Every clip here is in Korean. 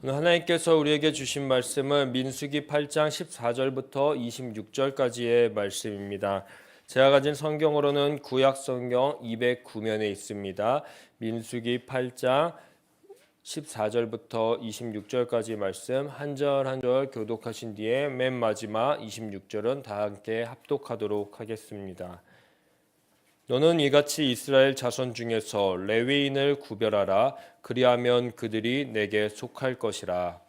오늘 하나님께서 우리에게 주신 말씀은 민수기 8장 14절부터 26절까지의 말씀입니다. 제가 가진 성경으로는 구약 성경 209면에 있습니다. 민수기 8장 14절부터 26절까지 말씀 한 절 한 절 교독하신 뒤에 맨 마지막 26절은 다 함께 합독하도록 하겠습니다. 너는 이같이 이스라엘 자손 중에서 레위인을 구별하라. 그리하면 그들이 내게 속할 것이라.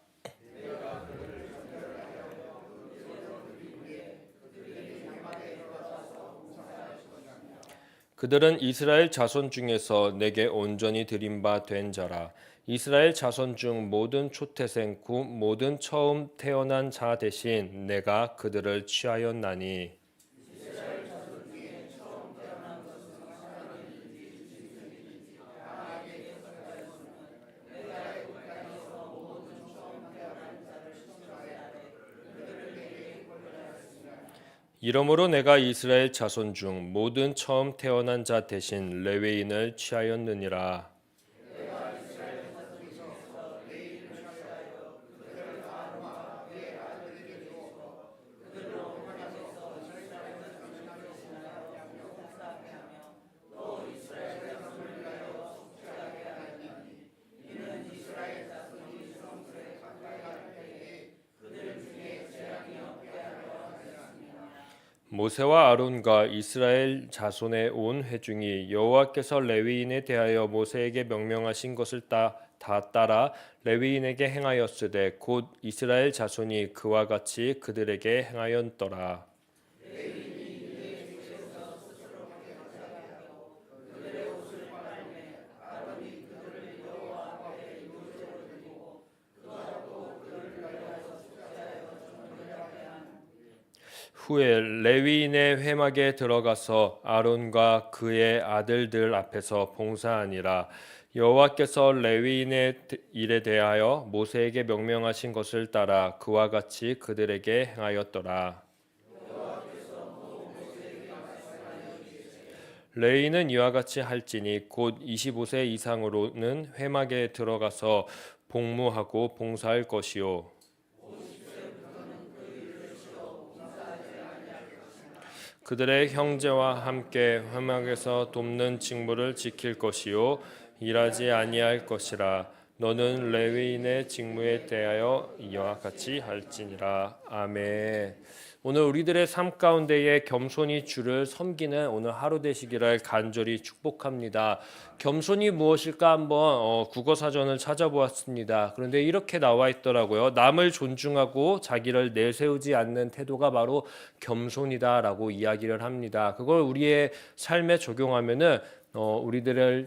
그들은 이스라엘 자손 중에서 내게 온전히 드린 바 된 자라. 이스라엘 자손 중 모든 초태생 곧 모든 처음 태어난 자 대신 내가 그들을 취하였나니. 이러므로 내가 이스라엘 자손 중 모든 처음 태어난 자 대신 레위인을 취하였느니라. 모세와 아론과 이스라엘 자손의 온 회중이 여호와께서 레위인에 대하여 모세에게 명령하신 것을 다 따라 레위인에게 행하였으되 곧 이스라엘 자손이 그와 같이 그들에게 행하였더라. 후에 레위인의 회막에 들어가서 아론과 그의 아들들 앞에서 봉사하니라. 여호와께서 레위인의 일에 대하여 모세에게 명령하신 것을 따라 그와 같이 그들에게 행하였더라. 레위인은 이와 같이 할지니 곧 25세 이상으로는 회막에 들어가서 복무하고 봉사할 것이요 그들의 형제와 함께 회막에서 돕는 직무를 지킬 것이요 일하지 아니할 것이라. 너는 레위인의 직무에 대하여 이와 같이 할지니라. 아멘. 오늘 우리들의 삶 가운데에 겸손히 주를 섬기는 오늘 하루 되시기를 간절히 축복합니다. 겸손이 무엇일까 한번 국어사전을 찾아보았습니다. 그런데 이렇게 나와 있더라고요. 남을 존중하고 자기를 내세우지 않는 태도가 바로 겸손이다라고 이야기를 합니다. 그걸 우리의 삶에 적용하면은 우리들의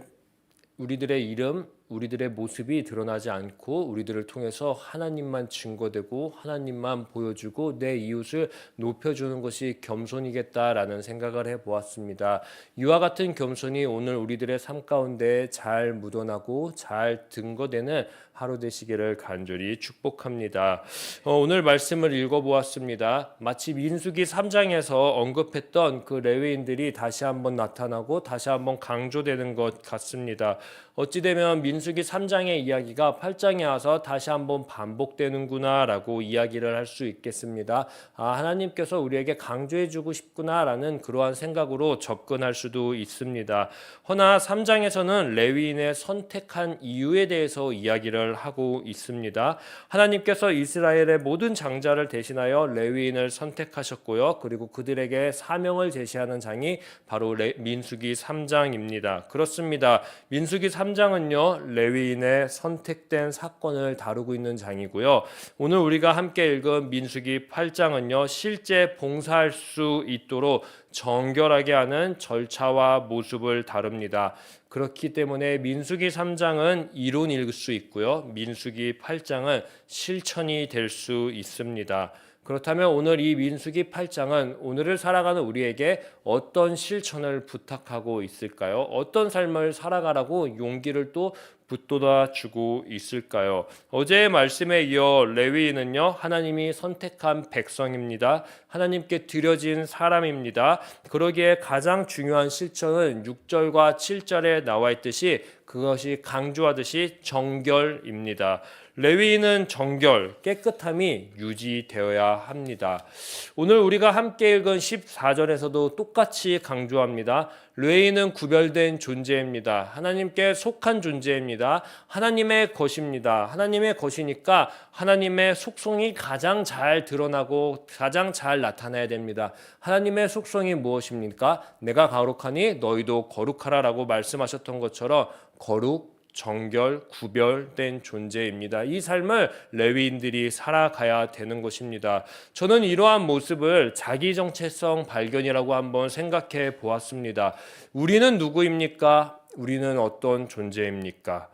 이름, 우리들의 모습이 드러나지 않고 우리들을 통해서 하나님만 증거되고 하나님만 보여주고 내 이웃을 높여주는 것이 겸손이겠다라는 생각을 해보았습니다. 이와 같은 겸손이 오늘 우리들의 삶 가운데 잘 묻어나고 잘 증거되는 하루 되시기를 간절히 축복합니다. 오늘 말씀을 읽어보았습니다. 마치 민수기 3장에서 언급했던 그 레위인들이 다시 한번 나타나고 다시 한번 강조되는 것 같습니다. 어찌되면 민수기 3장의 이야기가 8장에 와서 다시 한번 반복되는구나 라고 이야기를 할 수 있겠습니다. 하나님께서 우리에게 강조해주고 싶구나라는 그러한 생각으로 접근할 수도 있습니다. 허나 3장에서는 레위인의 선택한 이유에 대해서 이야기를 하고 있습니다. 하나님께서 이스라엘의 모든 장자를 대신하여 레위인을 선택하셨고요. 그리고 그들에게 사명을 제시하는 장이 바로 민수기 3장입니다. 그렇습니다. 민수기 3장은요. 레위인의 선택된 사건을 다루고 있는 장이고요. 오늘 우리가 함께 읽은 민수기 8장은요. 실제 봉사할 수 있도록 정결하게 하는 절차와 모습을 다룹니다. 그렇기 때문에 민수기 3장은 이론일 수 있고요. 민수기 8장은 실천이 될 수 있습니다. 그렇다면 오늘 이 민수기 8장은 오늘을 살아가는 우리에게 어떤 실천을 부탁하고 있을까요? 어떤 삶을 살아가라고 용기를 또 붙돋아 주고 있을까요? 어제의 말씀에 이어 레위인은요, 하나님이 선택한 백성입니다. 하나님께 드려진 사람입니다. 그러기에 가장 중요한 실천은 6절과 7절에 나와 있듯이 그것이 강조하듯이 정결입니다. 레위인은 정결, 깨끗함이 유지되어야 합니다. 오늘 우리가 함께 읽은 14절에서도 똑같이 강조합니다. 레위인은 구별된 존재입니다. 하나님께 속한 존재입니다. 하나님의 것입니다. 하나님의 것이니까 하나님의 속성이 가장 잘 드러나고 가장 잘 나타나야 됩니다. 하나님의 속성이 무엇입니까? 내가 거룩하니 너희도 거룩하라라고 말씀하셨던 것처럼 거룩, 정결, 구별된 존재입니다. 이 삶을 레위인들이 살아가야 되는 것입니다. 저는 이러한 모습을 자기 정체성 발견이라고 한번 생각해 보았습니다. 우리는 누구입니까? 우리는 어떤 존재입니까?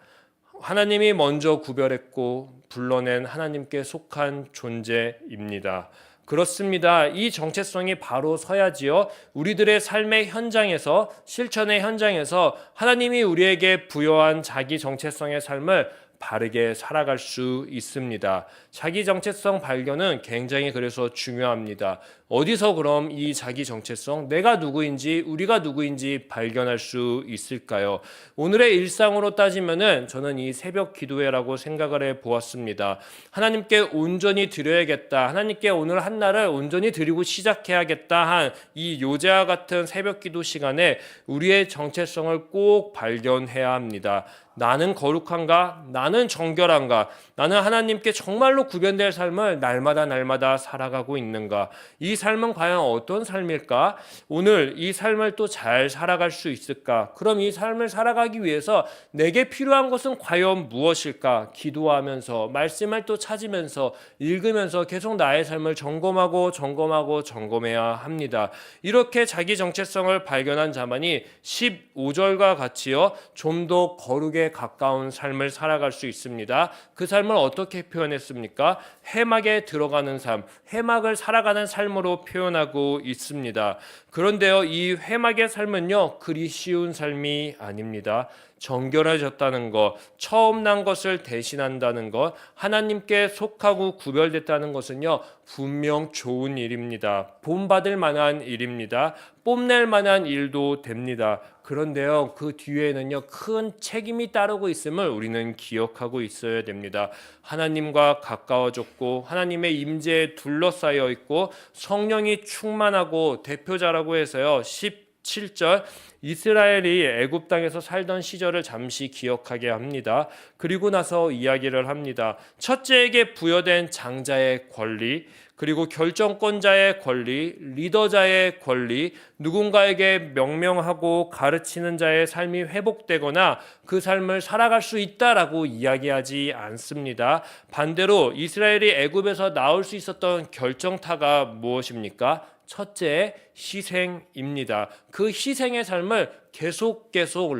하나님이 먼저 구별했고 불러낸 하나님께 속한 존재입니다. 그렇습니다. 이 정체성이 바로 서야지요. 우리들의 삶의 현장에서, 실천의 현장에서 하나님이 우리에게 부여한 자기 정체성의 삶을 바르게 살아갈 수 있습니다. 자기 정체성 발견은 굉장히 그래서 중요합니다. 어디서 그럼 이 자기 정체성, 내가 누구인지, 우리가 누구인지 발견할 수 있을까요? 오늘의 일상으로 따지면은 저는 이 새벽 기도회라고 생각을 해 보았습니다. 하나님께 온전히 드려야겠다. 하나님께 오늘 한 날을 온전히 드리고 시작해야겠다 한 이 요제와 같은 새벽 기도 시간에 우리의 정체성을 꼭 발견해야 합니다. 나는 거룩한가? 나는 정결한가? 나는 하나님께 정말로 구별될 삶을 날마다 살아가고 있는가? 이 삶은 과연 어떤 삶일까? 오늘 이 삶을 또 잘 살아갈 수 있을까? 그럼 이 삶을 살아가기 위해서 내게 필요한 것은 과연 무엇일까? 기도하면서 말씀을 또 찾으면서 읽으면서 계속 나의 삶을 점검해야 합니다. 이렇게 자기 정체성을 발견한 자만이 15절과 같이요, 좀 더 거룩에 가까운 삶을 살아갈 수 있습니다. 그 삶을 어떻게 표현했습니까? 회막에 들어가는 삶, 회막을 살아가는 삶으로 표현하고 있습니다. 그런데요, 이 회막의 삶은요, 그리 쉬운 삶이 아닙니다. 정결해졌다는 것, 처음 난 것을 대신한다는 것, 하나님께 속하고 구별됐다는 것은요, 분명 좋은 일입니다. 본받을 만한 일입니다. 뽐낼 만한 일도 됩니다. 그런데요, 그 뒤에는요, 큰 책임이 따르고 있음을 우리는 기억하고 있어야 됩니다. 하나님과 가까워졌고 하나님의 임재에 둘러싸여 있고 성령이 충만하고 대표자라고 해서요, 17절 이스라엘이 애굽 땅에서 살던 시절을 잠시 기억하게 합니다. 그리고 나서 이야기를 합니다. 첫째에게 부여된 장자의 권리, 그리고 결정권자의 권리, 리더자의 권리, 누군가에게 명령하고 가르치는 자의 삶이 회복되거나 그 삶을 살아갈 수 있다라고 이야기하지 않습니다. 반대로 이스라엘이 애굽에서 나올 수 있었던 결정타가 무엇입니까? 첫째, 희생입니다. 그 희생의 삶을 계속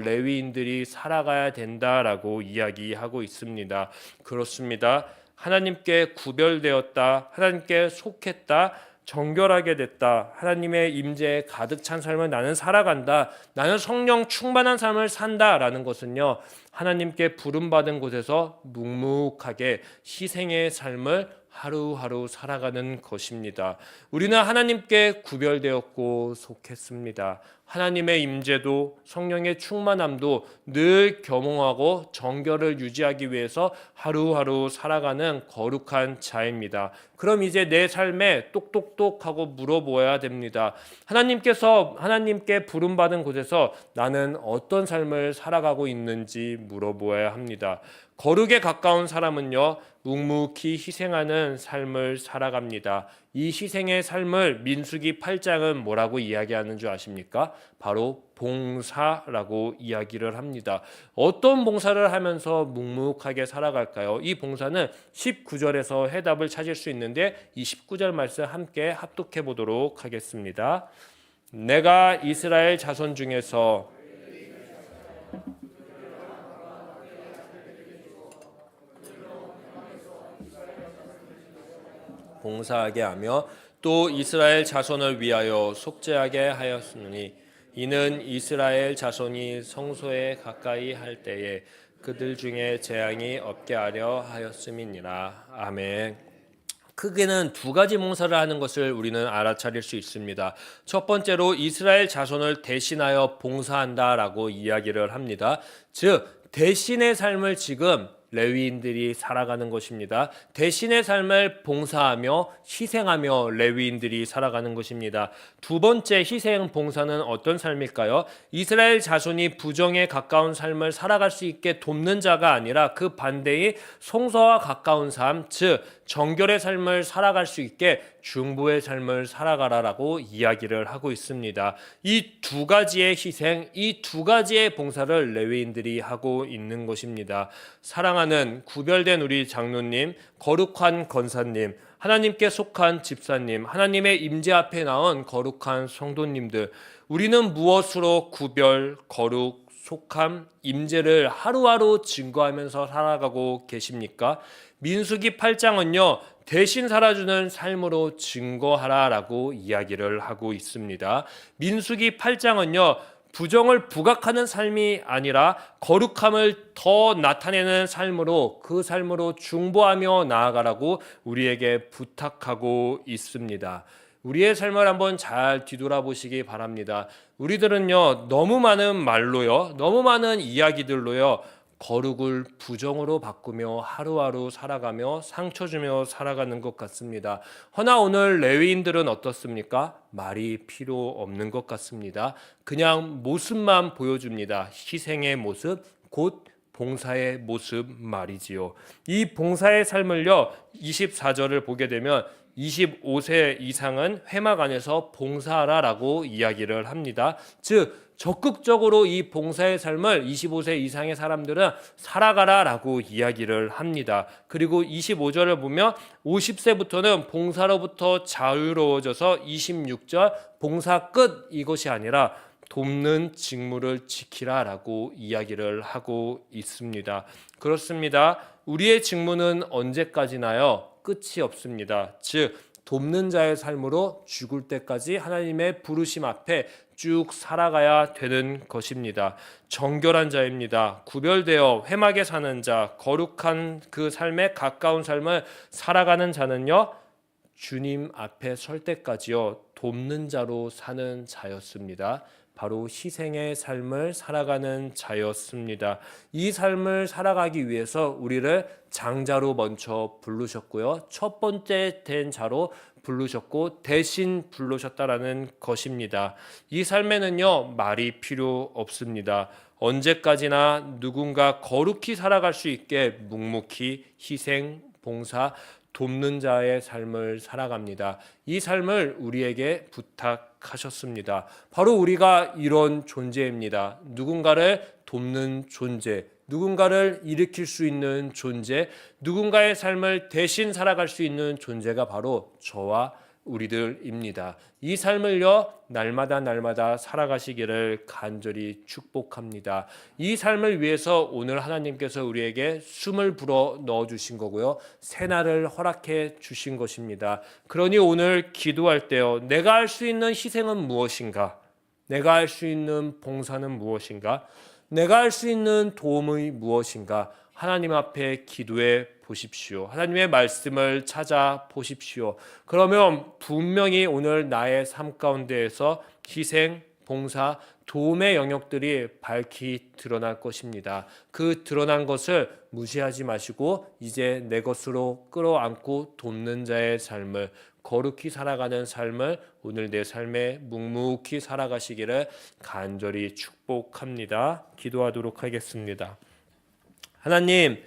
레위인들이 살아가야 된다라고 이야기하고 있습니다. 그렇습니다. 하나님께 구별되었다, 하나님께 속했다, 정결하게 됐다, 하나님의 임재에 가득 찬 삶을 나는 살아간다, 나는 성령 충만한 삶을 산다라는 것은요, 하나님께 부름받은 곳에서 묵묵하게 희생의 삶을 하루하루 살아가는 것입니다. 우리는 하나님께 구별되었고 속했습니다. 하나님의 임재도 성령의 충만함도 늘 겸응하고 정결을 유지하기 위해서 하루하루 살아가는 거룩한 자입니다. 그럼 이제 내 삶에 똑똑똑하고 물어보아야 됩니다. 하나님께 부름받은 곳에서 나는 어떤 삶을 살아가고 있는지 물어보아야 합니다. 거룩에 가까운 사람은요, 묵묵히 희생하는 삶을 살아갑니다. 이 희생의 삶을 민수기 8장은 뭐라고 이야기하는 줄 아십니까? 바로 봉사라고 이야기를 합니다. 어떤 봉사를 하면서 묵묵하게 살아갈까요? 이 봉사는 19절에서 해답을 찾을 수 있는데 이 19절 말씀 함께 합독해 보도록 하겠습니다. 내가 이스라엘 자손 중에서 봉사하게 하며 또 이스라엘 자손을 위하여 속죄하게 하였으니 이는 이스라엘 자손이 성소에 가까이 할 때에 그들 중에 재앙이 없게 하려 하였음이니라. 아멘. 크게는 두 가지 봉사를 하는 것을 우리는 알아차릴 수 있습니다. 첫 번째로 이스라엘 자손을 대신하여 봉사한다라고 이야기를 합니다. 즉 대신의 삶을 지금 레위인들이 살아가는 것입니다. 대신의 삶을 봉사하며 희생하며 레위인들이 살아가는 것입니다. 두 번째 희생 봉사는 어떤 삶일까요? 이스라엘 자손이 부정에 가까운 삶을 살아갈 수 있게 돕는 자가 아니라 그 반대의 성서와 가까운 삶, 즉 정결의 삶을 살아갈 수 있게 중보의 삶을 살아가라라고 이야기를 하고 있습니다. 이 두 가지의 희생, 이 두 가지의 봉사를 레위인들이 하고 있는 것입니다. 사랑하는 구별된 우리 장로님, 거룩한 권사님, 하나님께 속한 집사님, 하나님의 임재 앞에 나온 거룩한 성도님들, 우리는 무엇으로 구별, 거룩, 속함, 임재를 하루하루 증거하면서 살아가고 계십니까? 민수기 8장은요, 대신 살아주는 삶으로 증거하라라고 이야기를 하고 있습니다. 민수기 8장은요, 부정을 부각하는 삶이 아니라 거룩함을 더 나타내는 삶으로, 그 삶으로 중보하며 나아가라고 우리에게 부탁하고 있습니다. 우리의 삶을 한번 잘 뒤돌아보시기 바랍니다. 우리들은요, 너무 많은 말로요, 너무 많은 이야기들로요, 거룩을 부정으로 바꾸며 하루하루 살아가며 상처 주며 살아가는 것 같습니다. 허나 오늘 레위인들은 어떻습니까? 말이 필요 없는 것 같습니다. 그냥 모습만 보여줍니다. 희생의 모습, 곧 봉사의 모습 말이지요. 이 봉사의 삶을요, 24절을 보게 되면 25세 이상은 회막 안에서 봉사하라라고 이야기를 합니다. 즉 적극적으로 이 봉사의 삶을 25세 이상의 사람들은 살아가라라고 이야기를 합니다. 그리고 25절을 보면 50세부터는 봉사로부터 자유로워져서 26절 봉사 끝 이것이 아니라 돕는 직무를 지키라라고 이야기를 하고 있습니다. 그렇습니다. 우리의 직무는 언제까지나요? 끝이 없습니다. 즉 돕는 자의 삶으로 죽을 때까지 하나님의 부르심 앞에 쭉 살아가야 되는 것입니다. 정결한 자입니다. 구별되어 회막에 사는 자, 거룩한 그 삶에 가까운 삶을 살아가는 자는요, 주님 앞에 설 때까지요, 돕는 자로 사는 자였습니다. 바로 희생의 삶을 살아가는 자였습니다. 이 삶을 살아가기 위해서 우리를 장자로 먼저 부르셨고요, 첫 번째 된 자로 부르셨고 대신 부르셨다라는 것입니다. 이 삶에는요, 말이 필요 없습니다. 언제까지나 누군가 거룩히 살아갈 수 있게 묵묵히 희생, 봉사, 돕는 자의 삶을 살아갑니다. 이 삶을 우리에게 부탁하셨습니다. 바로 우리가 이런 존재입니다. 누군가를 돕는 존재, 누군가를 일으킬 수 있는 존재, 누군가의 삶을 대신 살아갈 수 있는 존재가 바로 저와 우리들입니다. 이 삶을요, 날마다 살아가시기를 간절히 축복합니다. 이 삶을 위해서 오늘 하나님께서 우리에게 숨을 불어 넣어주신 거고요, 새날을 허락해 주신 것입니다. 그러니 오늘 기도할 때요, 내가 할 수 있는 희생은 무엇인가? 내가 할 수 있는 봉사는 무엇인가? 내가 할 수 있는 도움이 무엇인가? 하나님 앞에 기도해 보십시오. 하나님의 말씀을 찾아 보십시오. 그러면 분명히 오늘 나의 삶 가운데에서 희생, 봉사, 도움의 영역들이 밝히 드러날 것입니다. 그 드러난 것을 무시하지 마시고 이제 내 것으로 끌어안고 돕는 자의 삶을, 거룩히 살아가는 삶을 오늘 내 삶에 묵묵히 살아가시기를 간절히 축복합니다. 기도하도록 하겠습니다. 하나님,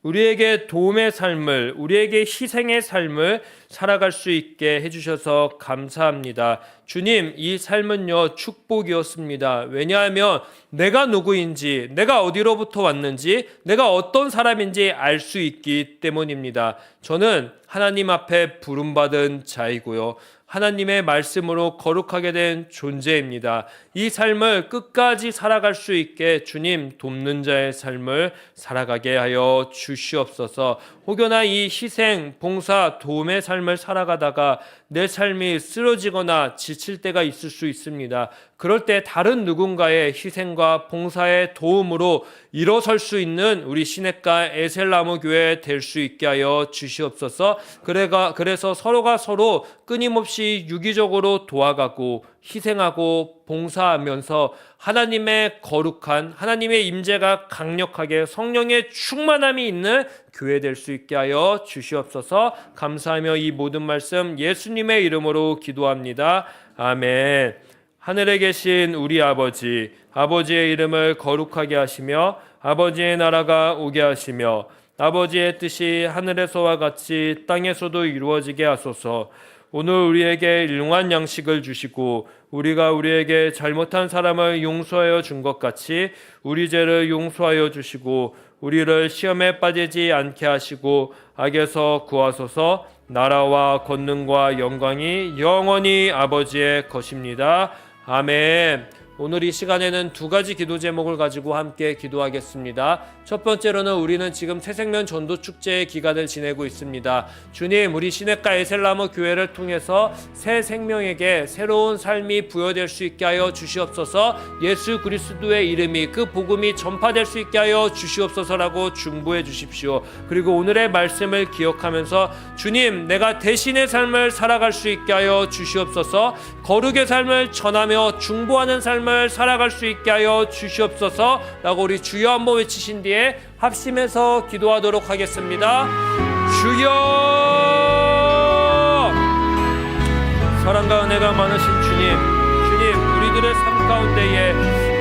우리에게 도움의 삶을, 우리에게 희생의 삶을 살아갈 수 있게 해주셔서 감사합니다. 주님, 이 삶은요, 축복이었습니다. 왜냐하면 내가 누구인지, 내가 어디로부터 왔는지, 내가 어떤 사람인지 알 수 있기 때문입니다. 저는 하나님 앞에 부름받은 자이고요, 하나님의 말씀으로 거룩하게 된 존재입니다. 이 삶을 끝까지 살아갈 수 있게 주님, 돕는 자의 삶을 살아가게 하여 주시옵소서. 혹여나 이 희생, 봉사, 도움의 삶을 살아가다가 내 삶이 쓰러지거나 지칠 때가 있을 수 있습니다. 그럴 때 다른 누군가의 희생과 봉사의 도움으로 일어설 수 있는 우리 시냇가 에셀나무 교회 될 수 있게 하여 주시옵소서. 그래서 서로가 서로 끊임없이 유기적으로 도와가고 희생하고 봉사하면서 하나님의 거룩한 하나님의 임재가 강력하게 성령의 충만함이 있는 교회 될 수 있게 하여 주시옵소서. 감사하며 이 모든 말씀 예수님의 이름으로 기도합니다. 아멘. 하늘에 계신 우리 아버지, 아버지의 이름을 거룩하게 하시며 아버지의 나라가 오게 하시며 아버지의 뜻이 하늘에서와 같이 땅에서도 이루어지게 하소서. 오늘 우리에게 일용할 양식을 주시고 우리가 우리에게 잘못한 사람을 용서하여 준 것 같이 우리 죄를 용서하여 주시고 우리를 시험에 빠지지 않게 하시고 악에서 구하소서. 나라와 권능과 영광이 영원히 아버지의 것입니다. 아멘. 오늘 이 시간에는 두 가지 기도 제목을 가지고 함께 기도하겠습니다. 첫 번째로는 우리는 지금 새생명 전도 축제의 기간을 지내고 있습니다. 주님, 우리 시냇가 에셀나무 교회를 통해서 새 생명에게 새로운 삶이 부여될 수 있게 하여 주시옵소서. 예수 그리스도의 이름이 그 복음이 전파될 수 있게 하여 주시옵소서라고 중보해 주십시오. 그리고 오늘의 말씀을 기억하면서 주님, 내가 대신의 삶을 살아갈 수 있게 하여 주시옵소서. 거룩의 삶을 전하며 중보하는 삶을 살아갈 수 있게 하여 주시옵소서 라고 우리 주여 한번 외치신 뒤에 합심해서 기도하도록 하겠습니다. 주여, 사랑과 은혜가 많으신 주님, 우리들의 삶 가운데에